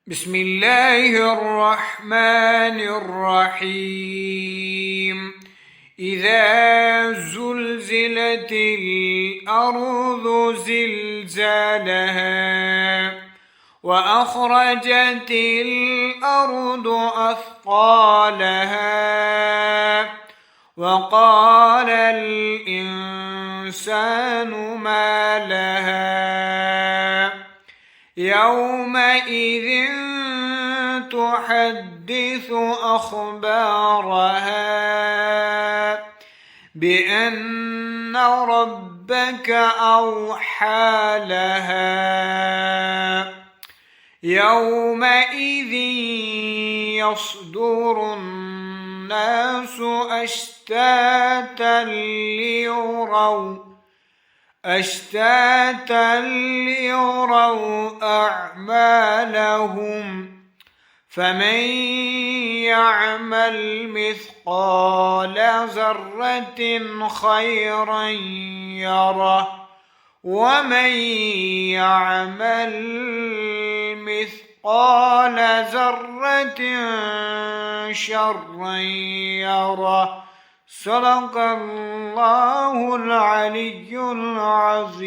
بسم الله الرحمن الرحيم. إذا زلزلت الأرض زلزالها وأخرجت الأرض أثقالها وقال الإنسان ما لها يومئذ تحدث أخبارها بأن ربك أوحى لها يومئذ يصدر الناس أشتاتا ليروا أعمالهم فمن يعمل مثقال ذرة خيرا يره ومن يعمل مثقال ذرة شرا يره. صدق الله العلي العظيم.